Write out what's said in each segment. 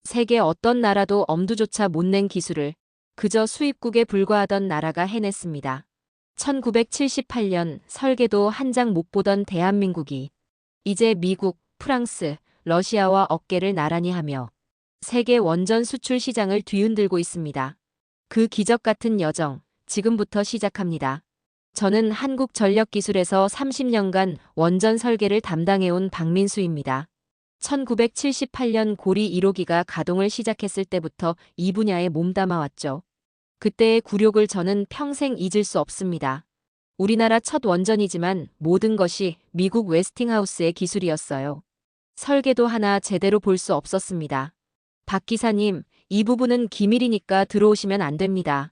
세계 어떤 나라도 엄두조차 못 낸 기술을 그저 수입국에 불과하던 나라가 해냈습니다. 1978년 설계도 한 장 못 보던 대한민국이 이제 미국, 프랑스, 러시아와 어깨를 나란히 하며 세계 원전 수출 시장을 뒤흔들고 있습니다. 그 기적 같은 여정, 지금부터 시작합니다. 저는 한국전력기술에서 30년간 원전 설계를 담당해온 박민수입니다. 1978년 고리 1호기가 가동을 시작했을 때부터 이 분야에 몸담아왔죠. 그때의 굴욕을 저는 평생 잊을 수 없습니다. 우리나라 첫 원전이지만 모든 것이 미국 웨스팅하우스의 기술이었어요. 설계도 하나 제대로 볼 수 없었습니다. 박 기사님, 이 부분은 기밀이니까 들어오시면 안 됩니다.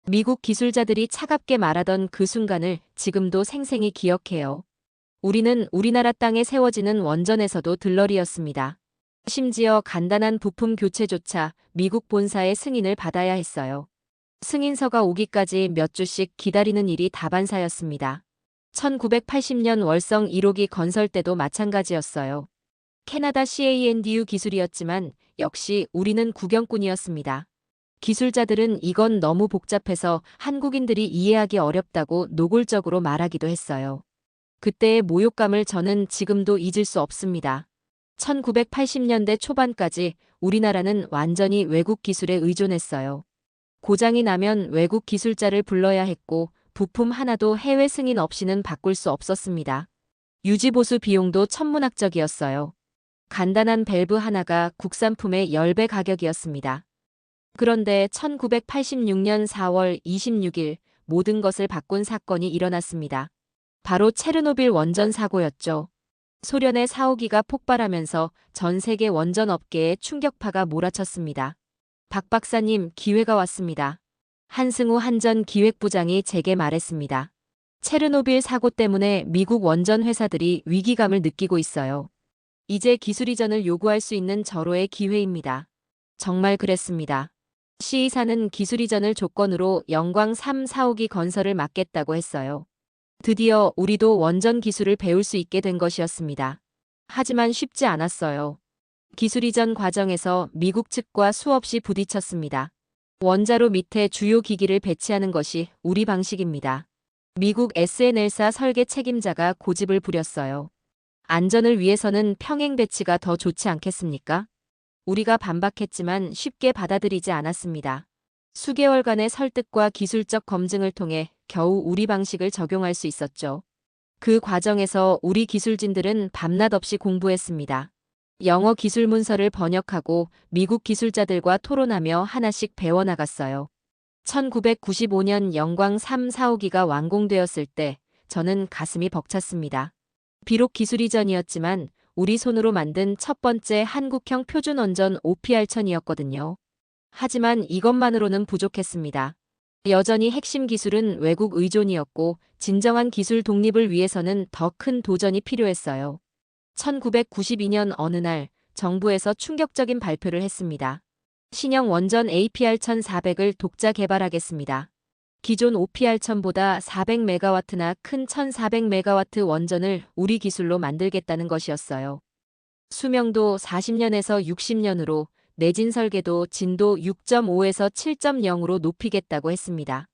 미국 기술자들이 차갑게 말하던 그 순간을 지금도 생생히 기억해요. 우리는 우리나라 땅에 세워지는 원전에서도 들러리였습니다. 심지어 간단한 부품 교체조차 미국 본사의 승인을 받아야 했어요. 승인서가 오기까지 몇 주씩 기다리는 일이 다반사였습니다. 1980년 월성 1호기 건설 때도 마찬가지였어요. 캐나다 CANDU 기술이었지만 역시 우리는 구경꾼이었습니다. 기술자들은 이건 너무 복잡해서 한국인들이 이해하기 어렵다고 노골적으로 말하기도 했어요. 그때의 모욕감을 저는 지금도 잊을 수 없습니다. 1980년대 초반까지 우리나라는 완전히 외국 기술에 의존했어요. 고장이 나면 외국 기술자를 불러야 했고 부품 하나도 해외 승인 없이는 바꿀 수 없었습니다. 유지보수 비용도 천문학적이었어요. 간단한 밸브 하나가 국산품의 10배 가격이었습니다. 그런데 1986년 4월 26일 모든 것을 바꾼 사건이 일어났습니다. 바로 체르노빌 원전 사고였죠. 소련의 사호기가 폭발하면서 전 세계 원전 업계에 충격파가 몰아쳤습니다. 박 박사님, 기회가 왔습니다. 한승우 한전 기획부장이 제게 말했습니다. 체르노빌 사고 때문에 미국 원전 회사들이 위기감을 느끼고 있어요. 이제 기술 이전을 요구할 수 있는 절호의 기회입니다. 정말 그랬습니다. C사는 기술 이전을 조건으로 영광 3, 4호기 건설을 막겠다고 했어요. 드디어 우리도 원전 기술을 배울 수 있게 된 것이었습니다. 하지만 쉽지 않았어요. 기술 이전 과정에서 미국 측과 수없이 부딪혔습니다. 원자로 밑에 주요 기기를 배치하는 것이 우리 방식입니다. 미국 SNL사 설계 책임자가 고집을 부렸어요. 안전을 위해서는 평행 배치가 더 좋지 않겠습니까? 우리가 반박했지만 쉽게 받아들이지 않았습니다. 수개월간의 설득과 기술적 검증을 통해 겨우 우리 방식을 적용할 수 있었죠. 그 과정에서 우리 기술진들은 밤낮 없이 공부했습니다. 영어 기술 문서를 번역하고 미국 기술자들과 토론하며 하나씩 배워나갔어요. 1995년 영광 3, 4호기가 완공되었을 때 저는 가슴이 벅찼습니다. 비록 기술 이전이었지만 우리 손으로 만든 첫 번째 한국형 표준 원전 OPR-1000이었거든요. 하지만 이것만으로는 부족했습니다. 여전히 핵심 기술은 외국 의존이었고 진정한 기술 독립을 위해서는 더 큰 도전이 필요했어요. 1992년 어느 날 정부에서 충격적인 발표를 했습니다. 신형 원전 APR-1400을 독자 개발하겠습니다. 기존 OPR-1000보다 400메가와트나 큰 1400메가와트 원전을 우리 기술로 만들겠다는 것이었어요. 수명도 40년에서 60년으로 내진 설계도 진도 6.5에서 7.0으로 높이겠다고 했습니다.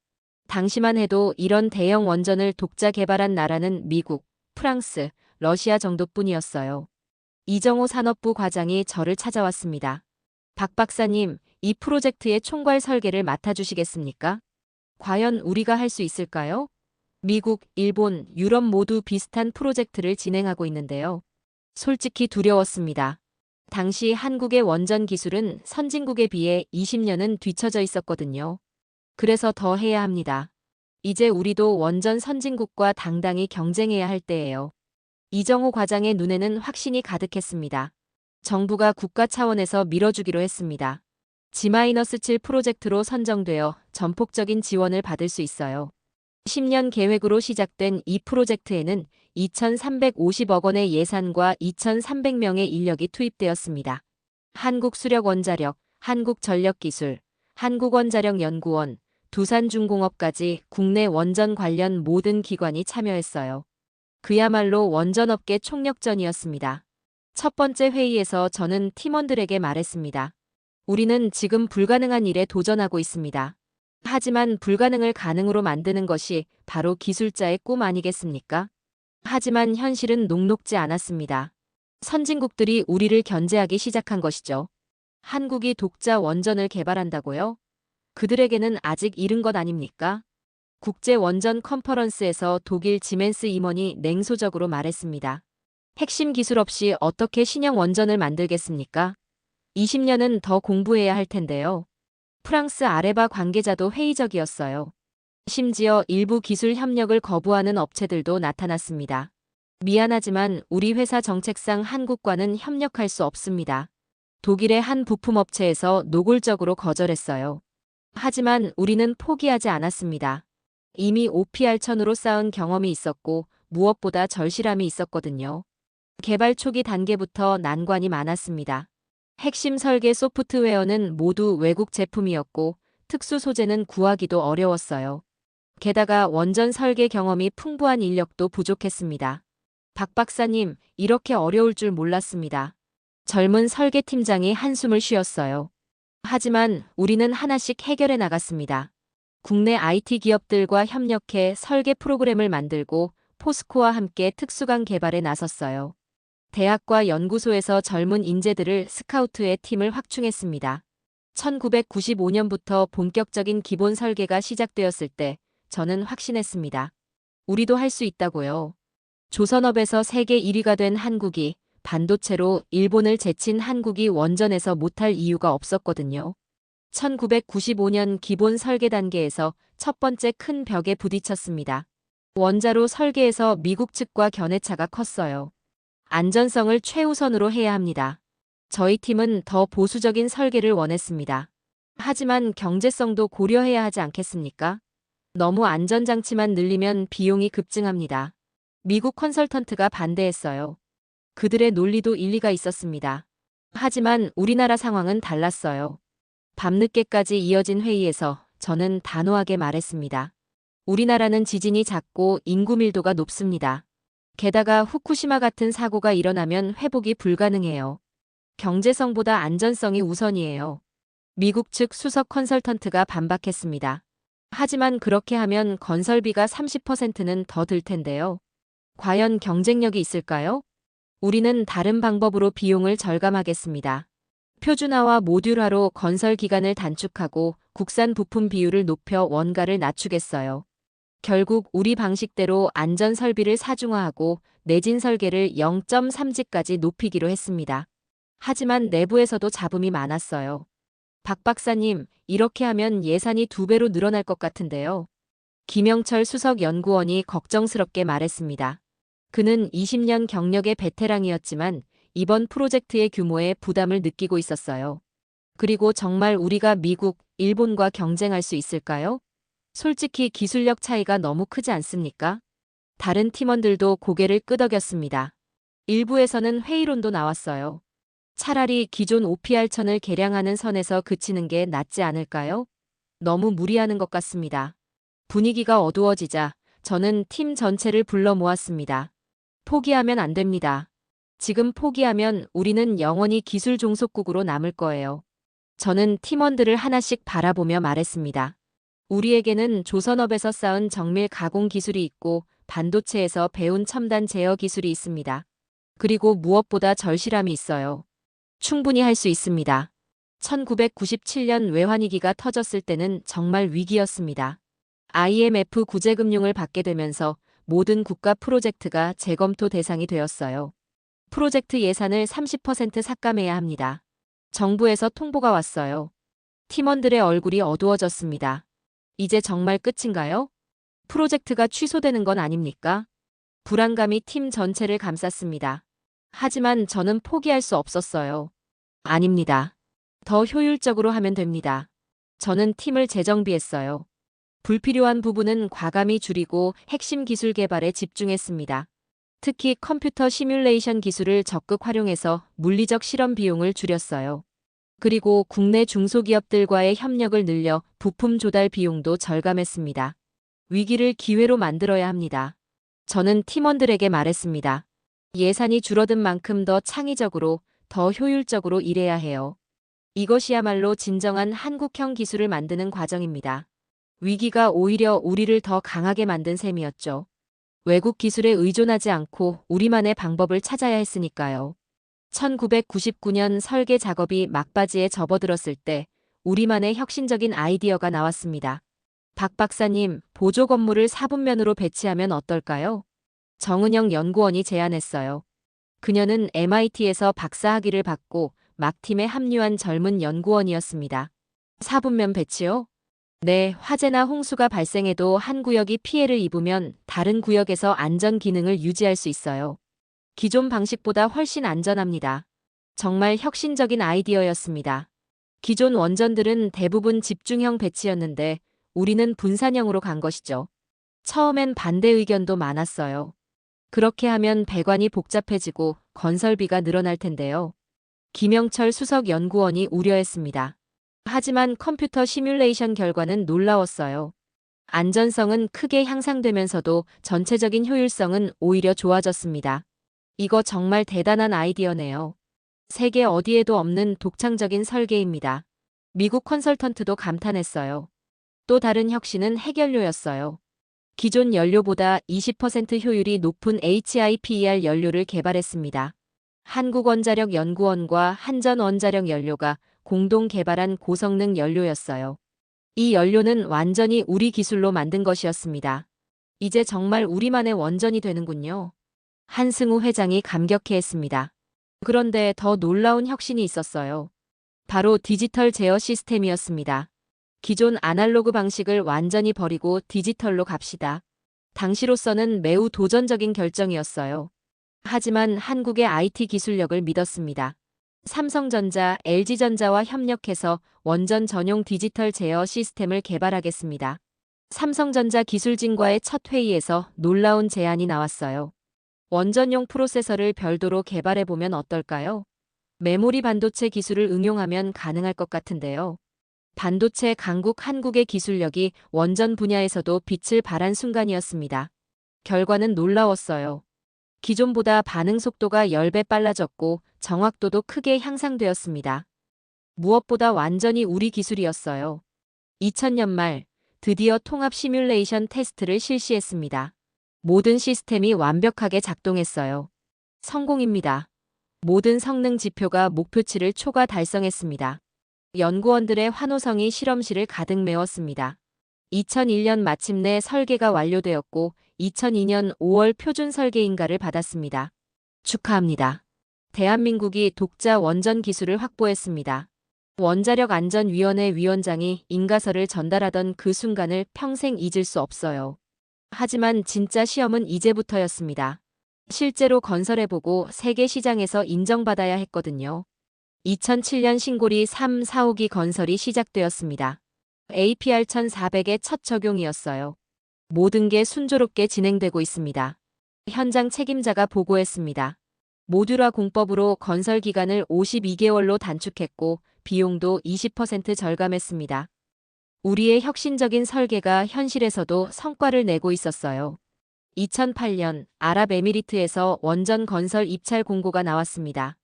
당시만 해도 이런 대형 원전을 독자 개발한 나라는 미국, 프랑스, 러시아 정도뿐이었어요. 이정호 산업부 과장이 저를 찾아왔습니다. 박 박사님, 이 프로젝트의 총괄 설계를 맡아주시겠습니까? 과연 우리가 할 수 있을까요? 미국, 일본, 유럽 모두 비슷한 프로젝트를 진행하고 있는데요. 솔직히 두려웠습니다. 당시 한국의 원전 기술은 선진국에 비해 20년은 뒤처져 있었거든요. 그래서 더 해야 합니다. 이제 우리도 원전 선진국과 당당히 경쟁해야 할 때예요. 이정호 과장의 눈에는 확신이 가득했습니다. 정부가 국가 차원에서 밀어주기로 했습니다. G-7 프로젝트로 선정되어 전폭적인 지원을 받을 수 있어요. 10년 계획으로 시작된 이 프로젝트에는 2,350억 원의 예산과 2,300명의 인력이 투입되었습니다. 한국수력원자력, 한국전력기술, 한국원자력연구원, 두산중공업까지 국내 원전 관련 모든 기관이 참여했어요. 그야말로 원전업계 총력전이었습니다. 첫 번째 회의에서 저는 팀원들에게 말했습니다. 우리는 지금 불가능한 일에 도전하고 있습니다. 하지만 불가능을 가능으로 만드는 것이 바로 기술자의 꿈 아니겠습니까? 하지만 현실은 녹록지 않았습니다. 선진국들이 우리를 견제하기 시작한 것이죠. 한국이 독자 원전을 개발한다고요? 그들에게는 아직 이른 것 아닙니까? 국제 원전 컨퍼런스에서 독일 지멘스 임원이 냉소적으로 말했습니다. 핵심 기술 없이 어떻게 신형 원전을 만들겠습니까? 20년은 더 공부해야 할 텐데요. 프랑스 아레바 관계자도 회의적이었어요. 심지어 일부 기술 협력을 거부하는 업체들도 나타났습니다. 미안하지만 우리 회사 정책상 한국과는 협력할 수 없습니다. 독일의 한 부품업체에서 노골적으로 거절했어요. 하지만 우리는 포기하지 않았습니다. 이미 OPR1000으로 쌓은 경험이 있었고 무엇보다 절실함이 있었거든요. 개발 초기 단계부터 난관이 많았습니다. 핵심 설계 소프트웨어는 모두 외국 제품이었고 특수 소재는 구하기도 어려웠어요. 게다가 원전 설계 경험이 풍부한 인력도 부족했습니다. 박 박사님, 이렇게 어려울 줄 몰랐습니다. 젊은 설계팀장이 한숨을 쉬었어요. 하지만 우리는 하나씩 해결해 나갔습니다. 국내 IT 기업들과 협력해 설계 프로그램을 만들고 포스코와 함께 특수강 개발에 나섰어요. 대학과 연구소에서 젊은 인재들을 스카우트해 팀을 확충했습니다. 1995년부터 본격적인 기본 설계가 시작되었을 때 저는 확신했습니다. 우리도 할 수 있다고요. 조선업에서 세계 1위가 된 한국이 반도체로 일본을 제친 한국이 원전에서 못할 이유가 없었거든요. 1995년 기본 설계 단계에서 첫 번째 큰 벽에 부딪혔습니다. 원자로 설계에서 미국 측과 견해차가 컸어요. 안전성을 최우선으로 해야 합니다. 저희 팀은 더 보수적인 설계를 원했습니다. 하지만 경제성도 고려해야 하지 않겠습니까? 너무 안전장치만 늘리면 비용이 급증합니다. 미국 컨설턴트가 반대했어요. 그들의 논리도 일리가 있었습니다. 하지만 우리나라 상황은 달랐어요. 밤늦게까지 이어진 회의에서 저는 단호하게 말했습니다. 우리나라는 지진이 작고 인구 밀도가 높습니다. 게다가 후쿠시마 같은 사고가 일어나면 회복이 불가능해요. 경제성보다 안전성이 우선이에요. 미국 측 수석 컨설턴트가 반박했습니다. 하지만 그렇게 하면 건설비가 30%는 더 들 텐데요. 과연 경쟁력이 있을까요? 우리는 다른 방법으로 비용을 절감하겠습니다. 표준화와 모듈화로 건설 기간을 단축하고 국산 부품 비율을 높여 원가를 낮추겠어요. 결국 우리 방식대로 안전 설비를 사중화하고 내진 설계를 0.3G까지 높이기로 했습니다. 하지만 내부에서도 잡음이 많았어요. 박 박사님, 이렇게 하면 예산이 2배로 늘어날 것 같은데요. 김영철 수석 연구원이 걱정스럽게 말했습니다. 그는 20년 경력의 베테랑이었지만 이번 프로젝트의 규모에 부담을 느끼고 있었어요. 그리고 정말 우리가 미국, 일본과 경쟁할 수 있을까요? 솔직히 기술력 차이가 너무 크지 않습니까? 다른 팀원들도 고개를 끄덕였습니다. 일부에서는 회의론도 나왔어요. 차라리 기존 OPR1000을 개량하는 선에서 그치는 게 낫지 않을까요? 너무 무리하는 것 같습니다. 분위기가 어두워지자 저는 팀 전체를 불러 모았습니다. 포기하면 안 됩니다. 지금 포기하면 우리는 영원히 기술 종속국으로 남을 거예요. 저는 팀원들을 하나씩 바라보며 말했습니다. 우리에게는 조선업에서 쌓은 정밀 가공 기술이 있고 반도체에서 배운 첨단 제어 기술이 있습니다. 그리고 무엇보다 절실함이 있어요. 충분히 할 수 있습니다. 1997년 외환위기가 터졌을 때는 정말 위기였습니다. IMF 구제금융을 받게 되면서 모든 국가 프로젝트가 재검토 대상이 되었어요. 프로젝트 예산을 30% 삭감해야 합니다. 정부에서 통보가 왔어요. 팀원들의 얼굴이 어두워졌습니다. 이제 정말 끝인가요? 프로젝트가 취소되는 건 아닙니까? 불안감이 팀 전체를 감쌌습니다. 하지만 저는 포기할 수 없었어요. 아닙니다. 더 효율적으로 하면 됩니다. 저는 팀을 재정비했어요. 불필요한 부분은 과감히 줄이고 핵심 기술 개발에 집중했습니다. 특히 컴퓨터 시뮬레이션 기술을 적극 활용해서 물리적 실험 비용을 줄였어요. 그리고 국내 중소기업들과의 협력을 늘려 부품 조달 비용도 절감했습니다. 위기를 기회로 만들어야 합니다. 저는 팀원들에게 말했습니다. 예산이 줄어든 만큼 더 창의적으로, 더 효율적으로 일해야 해요. 이것이야말로 진정한 한국형 기술을 만드는 과정입니다. 위기가 오히려 우리를 더 강하게 만든 셈이었죠. 외국 기술에 의존하지 않고 우리만의 방법을 찾아야 했으니까요. 1999년 설계 작업이 막바지에 접어들었을 때 우리만의 혁신적인 아이디어가 나왔습니다. 박 박사님, 보조 건물을 4분면으로 배치하면 어떨까요? 정은영 연구원이 제안했어요. 그녀는 MIT에서 박사학위를 받고 막팀에 합류한 젊은 연구원이었습니다. 4분면 배치요? 네, 화재나 홍수가 발생해도 한 구역이 피해를 입으면 다른 구역에서 안전 기능을 유지할 수 있어요. 기존 방식보다 훨씬 안전합니다. 정말 혁신적인 아이디어였습니다. 기존 원전들은 대부분 집중형 배치였는데 우리는 분산형으로 간 것이죠. 처음엔 반대 의견도 많았어요. 그렇게 하면 배관이 복잡해지고 건설비가 늘어날 텐데요. 김영철 수석 연구원이 우려했습니다. 하지만 컴퓨터 시뮬레이션 결과는 놀라웠어요. 안전성은 크게 향상되면서도 전체적인 효율성은 오히려 좋아졌습니다. 이거 정말 대단한 아이디어네요. 세계 어디에도 없는 독창적인 설계입니다. 미국 컨설턴트도 감탄했어요. 또 다른 혁신은 핵연료였어요. 기존 연료보다 20% 효율이 높은 HIPER 연료를 개발했습니다. 한국원자력연구원과 한전원자력연료가 공동 개발한 고성능 연료였어요. 이 연료는 완전히 우리 기술로 만든 것이었습니다. 이제 정말 우리만의 원전이 되는군요. 한승우 회장이 감격해했습니다. 그런데 더 놀라운 혁신이 있었어요. 바로 디지털 제어 시스템이었습니다. 기존 아날로그 방식을 완전히 버리고 디지털로 갑시다. 당시로서는 매우 도전적인 결정이었어요. 하지만 한국의 IT 기술력을 믿었습니다. 삼성전자, LG전자와 협력해서 원전 전용 디지털 제어 시스템을 개발하겠습니다. 삼성전자 기술진과의 첫 회의에서 놀라운 제안이 나왔어요. 원전용 프로세서를 별도로 개발해보면 어떨까요? 메모리 반도체 기술을 응용하면 가능할 것 같은데요. 반도체 강국 한국의 기술력이 원전 분야에서도 빛을 발한 순간이었습니다. 결과는 놀라웠어요. 기존보다 반응 속도가 10배 빨라졌고 정확도도 크게 향상되었습니다. 무엇보다 완전히 우리 기술이었어요. 2000년 말 드디어 통합 시뮬레이션 테스트를 실시했습니다. 모든 시스템이 완벽하게 작동했어요. 성공입니다. 모든 성능 지표가 목표치를 초과 달성했습니다. 연구원들의 환호성이 실험실을 가득 메웠습니다. 2001년 마침내 설계가 완료되었고 2002년 5월 표준 설계 인가를 받았습니다. 축하합니다. 대한민국이 독자 원전 기술을 확보했습니다. 원자력안전위원회 위원장이 인가서를 전달하던 그 순간을 평생 잊을 수 없어요. 하지만 진짜 시험은 이제부터였습니다. 실제로 건설해보고 세계 시장에서 인정받아야 했거든요. 2007년 신고리 3, 4호기 건설이 시작되었습니다. APR 1400의 첫 적용이었어요. 모든 게 순조롭게 진행되고 있습니다. 현장 책임자가 보고했습니다. 모듈화 공법으로 건설 기간을 52개월로 단축했고 비용도 20% 절감했습니다. 우리의 혁신적인 설계가 현실에서도 성과를 내고 있었어요. 2008년 아랍에미리트에서 원전 건설 입찰 공고가 나왔습니다.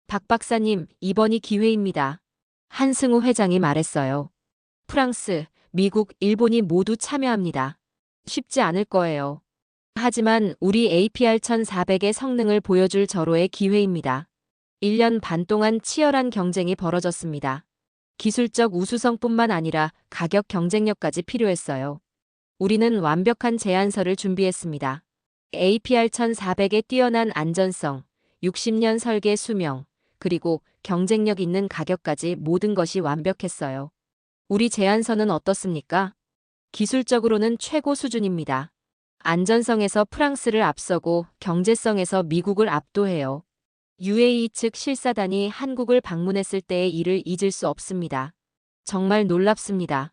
박 박사님, 이번이 기회입니다. 한승우 회장이 말했어요. 프랑스, 미국, 일본이 모두 참여합니다. 쉽지 않을 거예요. 하지만 우리 APR 1400의 성능을 보여줄 절호의 기회입니다. 1년 반 동안 치열한 경쟁이 벌어졌습니다. 기술적 우수성뿐만 아니라 가격 경쟁력까지 필요했어요. 우리는 완벽한 제안서를 준비했습니다. APR 1400의 뛰어난 안전성, 60년 설계 수명, 그리고 경쟁력 있는 가격까지 모든 것이 완벽했어요. 우리 제안서는 어떻습니까? 기술적으로는 최고 수준입니다. 안전성에서 프랑스를 앞서고 경제성에서 미국을 압도해요. UAE 측 실사단이 한국을 방문했을 때의 일을 잊을 수 없습니다. 정말 놀랍습니다.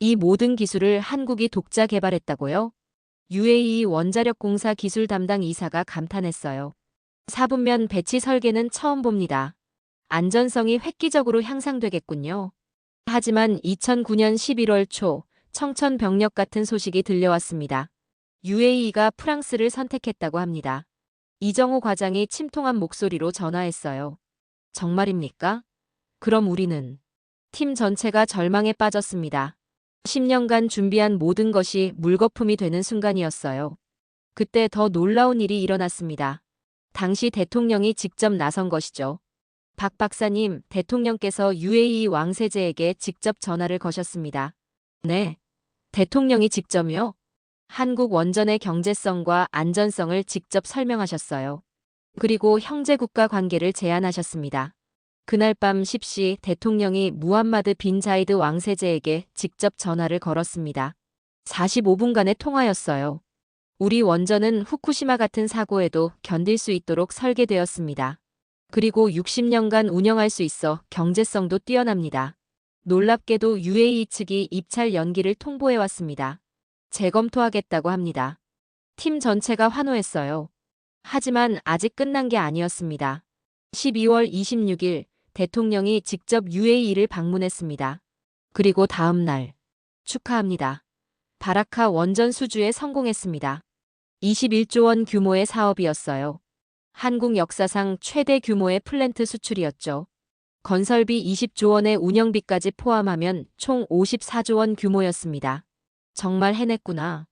이 모든 기술을 한국이 독자 개발했다고요? UAE 원자력공사 기술 담당 이사가 감탄했어요. 4분면 배치 설계는 처음 봅니다. 안전성이 획기적으로 향상되겠군요. 하지만 2009년 11월 초 청천벽력 같은 소식이 들려왔습니다. UAE가 프랑스를 선택했다고 합니다. 이정호 과장이 침통한 목소리로 전화했어요. 정말입니까? 그럼 우리는 팀 전체가 절망에 빠졌습니다. 10년간 준비한 모든 것이 물거품이 되는 순간이었어요. 그때 더 놀라운 일이 일어났습니다. 당시 대통령이 직접 나선 것이죠. 박 박사님, 대통령께서 UAE 왕세제에게 직접 전화를 거셨습니다. 네, 대통령이 직접요? 한국 원전의 경제성과 안전성을 직접 설명하셨어요. 그리고 형제국가 관계를 제안하셨습니다. 그날 밤 10시 대통령이 무함마드 빈 자이드 왕세제에게 직접 전화를 걸었습니다. 45분간의 통화였어요. 우리 원전은 후쿠시마 같은 사고에도 견딜 수 있도록 설계되었습니다. 그리고 60년간 운영할 수 있어 경제성도 뛰어납니다. 놀랍게도 UAE 측이 입찰 연기를 통보해왔습니다. 재검토하겠다고 합니다. 팀 전체가 환호했어요. 하지만 아직 끝난 게 아니었습니다. 12월 26일 대통령이 직접 UAE를 방문했습니다. 그리고 다음 날 축하합니다. 바라카 원전 수주에 성공했습니다. 21조 원 규모의 사업이었어요. 한국 역사상 최대 규모의 플랜트 수출이었죠. 건설비 20조 원의 운영비까지 포함하면 총 54조 원 규모였습니다. 정말 해냈구나.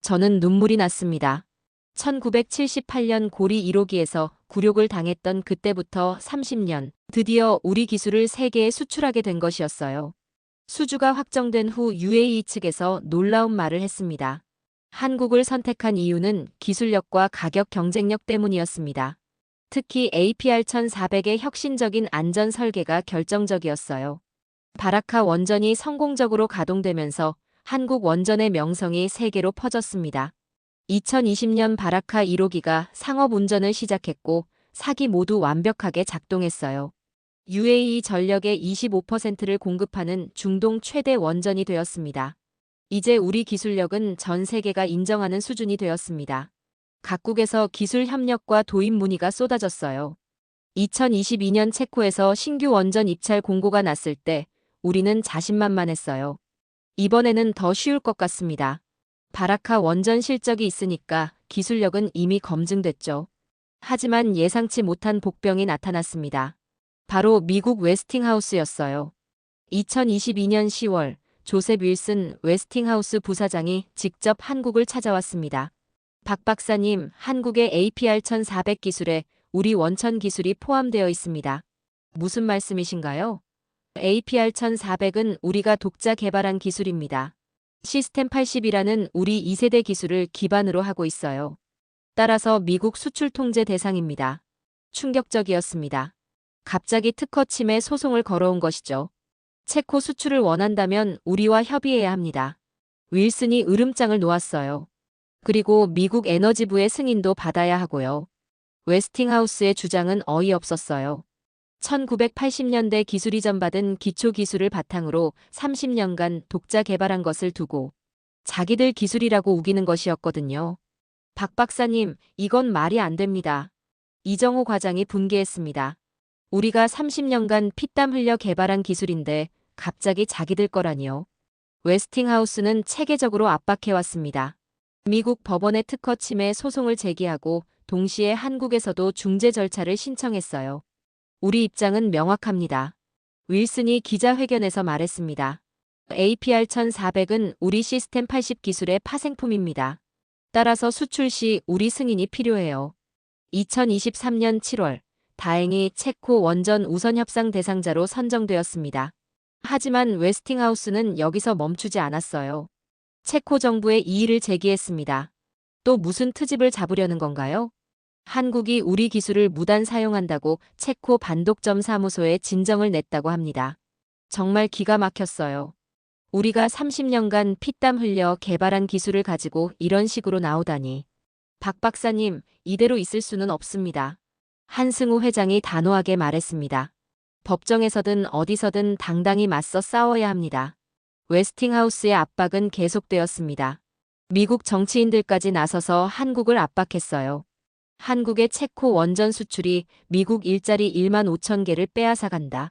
저는 눈물이 났습니다. 1978년 고리 1호기에서 굴욕을 당했던 그때부터 30년, 드디어 우리 기술을 세계에 수출하게 된 것이었어요. 수주가 확정된 후 UAE 측에서 놀라운 말을 했습니다. 한국을 선택한 이유는 기술력과 가격 경쟁력 때문이었습니다. 특히 APR-1400의 혁신적인 안전 설계가 결정적이었어요. 바라카 원전이 성공적으로 가동되면서 한국 원전의 명성이 세계로 퍼졌습니다. 2020년 바라카 1호기가 상업 운전을 시작했고 4기 모두 완벽하게 작동했어요. UAE 전력의 25%를 공급하는 중동 최대 원전이 되었습니다. 이제 우리 기술력은 전 세계가 인정하는 수준이 되었습니다. 각국에서 기술 협력과 도입 문의가 쏟아졌어요. 2022년 체코에서 신규 원전 입찰 공고가 났을 때 우리는 자신만만했어요. 이번에는 더 쉬울 것 같습니다. 바라카 원전 실적이 있으니까 기술력은 이미 검증됐죠. 하지만 예상치 못한 복병이 나타났습니다. 바로 미국 웨스팅하우스였어요. 2022년 10월 조셉 윌슨 웨스팅하우스 부사장이 직접 한국을 찾아왔습니다. 박 박사님, 한국의 APR-1400 기술에 우리 원천 기술이 포함되어 있습니다. 무슨 말씀이신가요? APR-1400은 우리가 독자 개발한 기술입니다. 시스템 80이라는 우리 2세대 기술을 기반으로 하고 있어요. 따라서 미국 수출 통제 대상입니다. 충격적이었습니다. 갑자기 특허 침해 소송을 걸어온 것이죠. 체코 수출을 원한다면 우리와 협의해야 합니다. 윌슨이 으름장을 놓았어요. 그리고 미국 에너지부의 승인도 받아야 하고요. 웨스팅하우스의 주장은 어이없었어요. 1980년대 기술 이전 받은 기초 기술을 바탕으로 30년간 독자 개발한 것을 두고 자기들 기술이라고 우기는 것이었거든요. 박 박사님, 이건 말이 안 됩니다. 이정호 과장이 분개했습니다. 우리가 30년간 피땀 흘려 개발한 기술인데 갑자기 자기들 거라니요. 웨스팅하우스는 체계적으로 압박해왔습니다. 미국 법원의 특허 침해 소송을 제기하고 동시에 한국에서도 중재 절차를 신청했어요. 우리 입장은 명확합니다. 윌슨이 기자회견에서 말했습니다. APR-1400은 우리 시스템 80 기술의 파생품입니다. 따라서 수출 시 우리 승인이 필요해요. 2023년 7월, 다행히 체코 원전 우선 협상 대상자로 선정되었습니다. 하지만 웨스팅하우스는 여기서 멈추지 않았어요. 체코 정부에 이의를 제기했습니다. 또 무슨 트집을 잡으려는 건가요? 한국이 우리 기술을 무단 사용한다고 체코 반독점 사무소에 진정을 냈다고 합니다. 정말 기가 막혔어요. 우리가 30년간 피땀 흘려 개발한 기술을 가지고 이런 식으로 나오다니. 박 박사님, 이대로 있을 수는 없습니다. 한승우 회장이 단호하게 말했습니다. 법정에서든 어디서든 당당히 맞서 싸워야 합니다. 웨스팅하우스의 압박은 계속되었습니다. 미국 정치인들까지 나서서 한국을 압박했어요. 한국의 체코 원전 수출이 미국 일자리 1만 5천 개를 빼앗아간다.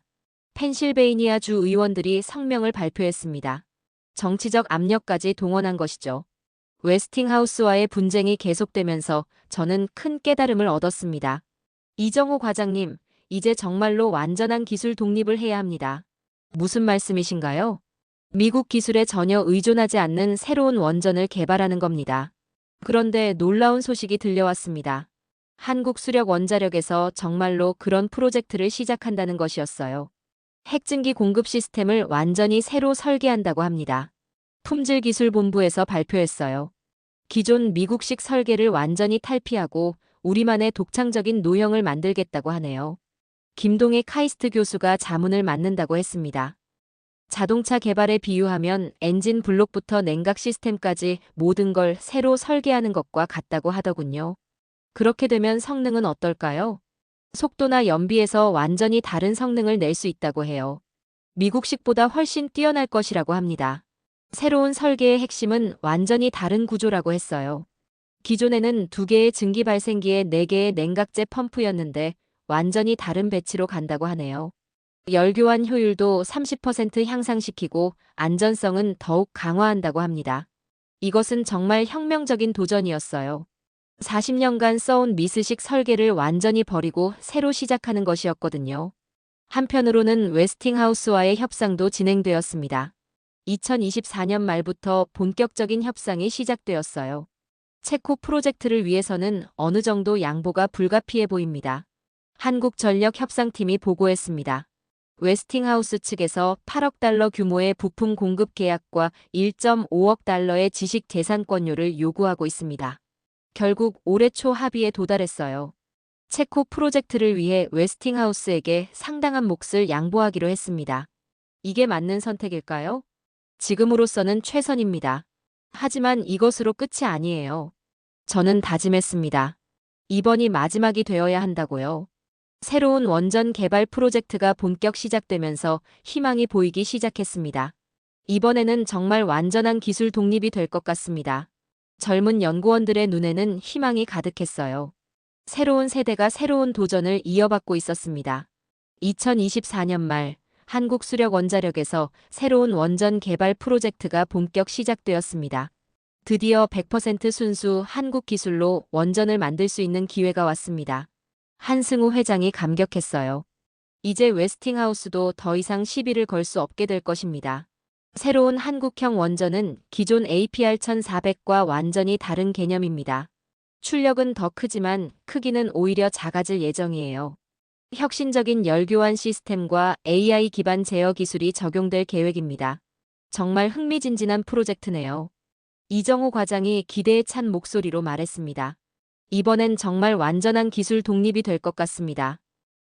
펜실베이니아 주 의원들이 성명을 발표했습니다. 정치적 압력까지 동원한 것이죠. 웨스팅하우스와의 분쟁이 계속되면서 저는 큰 깨달음을 얻었습니다. 이정호 과장님, 이제 정말로 완전한 기술 독립을 해야 합니다. 무슨 말씀이신가요? 미국 기술에 전혀 의존하지 않는 새로운 원전을 개발하는 겁니다. 그런데 놀라운 소식이 들려왔습니다. 한국수력원자력에서 정말로 그런 프로젝트를 시작한다는 것이었어요. 핵증기 공급 시스템을 완전히 새로 설계한다고 합니다. 품질기술본부에서 발표했어요. 기존 미국식 설계를 완전히 탈피하고 우리만의 독창적인 노형을 만들겠다고 하네요. 김동희 카이스트 교수가 자문을 맡는다고 했습니다. 자동차 개발에 비유하면 엔진 블록부터 냉각 시스템까지 모든 걸 새로 설계하는 것과 같다고 하더군요. 그렇게 되면 성능은 어떨까요? 속도나 연비에서 완전히 다른 성능을 낼 수 있다고 해요. 미국식보다 훨씬 뛰어날 것이라고 합니다. 새로운 설계의 핵심은 완전히 다른 구조라고 했어요. 기존에는 2개의 증기 발생기에 4개의 냉각제 펌프였는데 완전히 다른 배치로 간다고 하네요. 열교환 효율도 30% 향상시키고 안전성은 더욱 강화한다고 합니다. 이것은 정말 혁명적인 도전이었어요. 40년간 써온 미스식 설계를 완전히 버리고 새로 시작하는 것이었거든요. 한편으로는 웨스팅하우스와의 협상도 진행되었습니다. 2024년 말부터 본격적인 협상이 시작되었어요. 체코 프로젝트를 위해서는 어느 정도 양보가 불가피해 보입니다. 한국전력 협상팀이 보고했습니다. 웨스팅하우스 측에서 8억 달러 규모의 부품 공급 계약과 1.5억 달러의 지식 재산권료를 요구하고 있습니다. 결국 올해 초 합의에 도달했어요. 체코 프로젝트를 위해 웨스팅하우스에게 상당한 몫을 양보하기로 했습니다. 이게 맞는 선택일까요? 지금으로서는 최선입니다. 하지만 이것으로 끝이 아니에요. 저는 다짐했습니다. 이번이 마지막이 되어야 한다고요. 새로운 원전 개발 프로젝트가 본격 시작되면서 희망이 보이기 시작했습니다. 이번에는 정말 완전한 기술 독립이 될 것 같습니다. 젊은 연구원들의 눈에는 희망이 가득했어요. 새로운 세대가 새로운 도전을 이어받고 있었습니다. 2024년 말 한국수력원자력에서 새로운 원전 개발 프로젝트가 본격 시작되었습니다. 드디어 100% 순수 한국 기술로 원전을 만들 수 있는 기회가 왔습니다. 한승우 회장이 감격했어요. 이제 웨스팅하우스도 더 이상 시비를 걸 수 없게 될 것입니다. 새로운 한국형 원전은 기존 APR-1400과 완전히 다른 개념입니다. 출력은 더 크지만 크기는 오히려 작아질 예정이에요. 혁신적인 열교환 시스템과 AI 기반 제어 기술이 적용될 계획입니다. 정말 흥미진진한 프로젝트네요. 이정호 과장이 기대에 찬 목소리로 말했습니다. 이번엔 정말 완전한 기술 독립이 될 것 같습니다.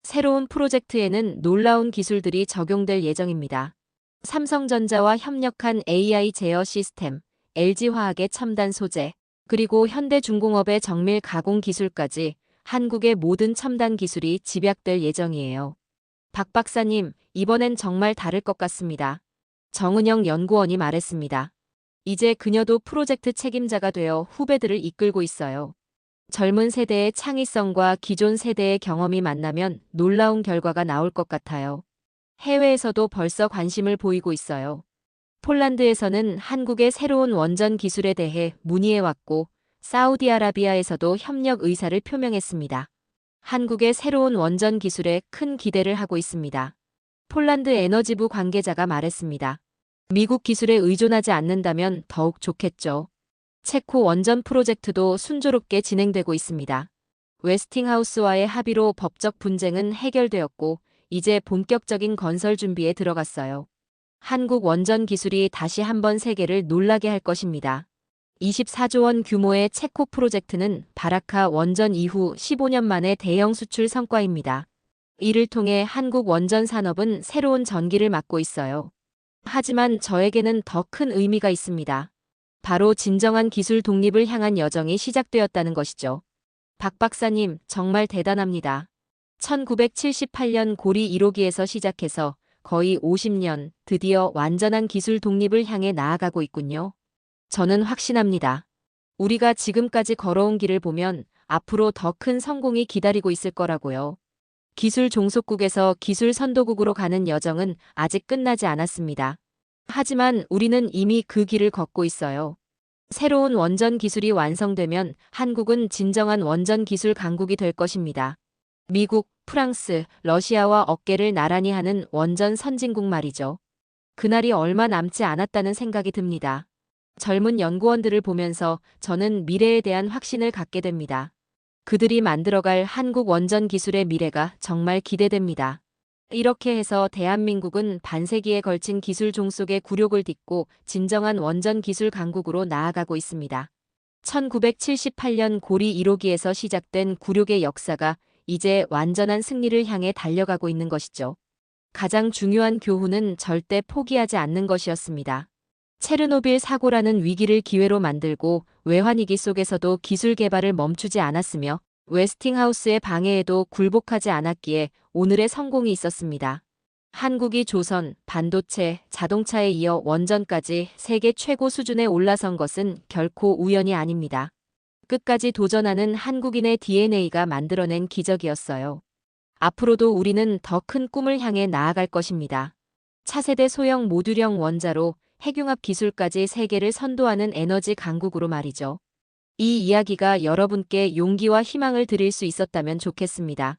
새로운 프로젝트에는 놀라운 기술들이 적용될 예정입니다. 삼성전자와 협력한 AI 제어 시스템, LG화학의 첨단 소재, 그리고 현대중공업의 정밀 가공 기술까지 한국의 모든 첨단 기술이 집약될 예정이에요. 박 박사님, 이번엔 정말 다를 것 같습니다. 정은영 연구원이 말했습니다. 이제 그녀도 프로젝트 책임자가 되어 후배들을 이끌고 있어요. 젊은 세대의 창의성과 기존 세대의 경험이 만나면 놀라운 결과가 나올 것 같아요. 해외에서도 벌써 관심을 보이고 있어요. 폴란드에서는 한국의 새로운 원전 기술에 대해 문의해왔고, 사우디아라비아에서도 협력 의사를 표명했습니다. 한국의 새로운 원전 기술에 큰 기대를 하고 있습니다. 폴란드 에너지부 관계자가 말했습니다. 미국 기술에 의존하지 않는다면 더욱 좋겠죠. 체코 원전 프로젝트도 순조롭게 진행되고 있습니다. 웨스팅하우스와의 합의로 법적 분쟁은 해결되었고 이제 본격적인 건설 준비에 들어갔어요. 한국 원전 기술이 다시 한번 세계를 놀라게 할 것입니다. 24조 원 규모의 체코 프로젝트는 바라카 원전 이후 15년 만의 대형 수출 성과입니다. 이를 통해 한국 원전 산업은 새로운 전기를 맞고 있어요. 하지만 저에게는 더 큰 의미가 있습니다. 바로 진정한 기술 독립을 향한 여정이 시작되었다는 것이죠. 박 박사님, 정말 대단합니다. 1978년 고리 1호기에서 시작해서 거의 50년, 드디어 완전한 기술 독립을 향해 나아가고 있군요. 저는 확신합니다. 우리가 지금까지 걸어온 길을 보면 앞으로 더 큰 성공이 기다리고 있을 거라고요. 기술 종속국에서 기술 선도국으로 가는 여정은 아직 끝나지 않았습니다. 하지만 우리는 이미 그 길을 걷고 있어요. 새로운 원전 기술이 완성되면 한국은 진정한 원전 기술 강국이 될 것입니다. 미국, 프랑스, 러시아와 어깨를 나란히 하는 원전 선진국 말이죠. 그날이 얼마 남지 않았다는 생각이 듭니다. 젊은 연구원들을 보면서 저는 미래에 대한 확신을 갖게 됩니다. 그들이 만들어갈 한국 원전 기술의 미래가 정말 기대됩니다. 이렇게 해서 대한민국은 반세기에 걸친 기술 종속의 굴욕을 딛고 진정한 원전 기술 강국으로 나아가고 있습니다. 1978년 고리 1호기에서 시작된 굴욕의 역사가 이제 완전한 승리를 향해 달려가고 있는 것이죠. 가장 중요한 교훈은 절대 포기하지 않는 것이었습니다. 체르노빌 사고라는 위기를 기회로 만들고 외환위기 속에서도 기술 개발을 멈추지 않았으며 웨스팅하우스의 방해에도 굴복하지 않았기에 오늘의 성공이 있었습니다. 한국이 조선, 반도체, 자동차에 이어 원전까지 세계 최고 수준에 올라선 것은 결코 우연이 아닙니다. 끝까지 도전하는 한국인의 DNA가 만들어낸 기적이었어요. 앞으로도 우리는 더 큰 꿈을 향해 나아갈 것입니다. 차세대 소형 모듈형 원자로 핵융합 기술까지 세계를 선도하는 에너지 강국으로 말이죠. 이 이야기가 여러분께 용기와 희망을 드릴 수 있었다면 좋겠습니다.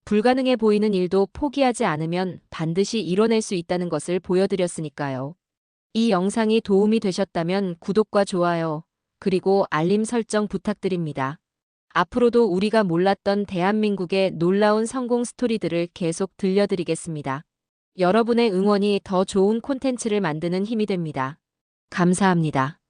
불가능해 보이는 일도 포기하지 않으면 반드시 이뤄낼 수 있다는 것을 보여드렸으니까요. 이 영상이 도움이 되셨다면 구독과 좋아요, 그리고 알림 설정 부탁드립니다. 앞으로도 우리가 몰랐던 대한민국의 놀라운 성공 스토리들을 계속 들려드리겠습니다. 여러분의 응원이 더 좋은 콘텐츠를 만드는 힘이 됩니다. 감사합니다.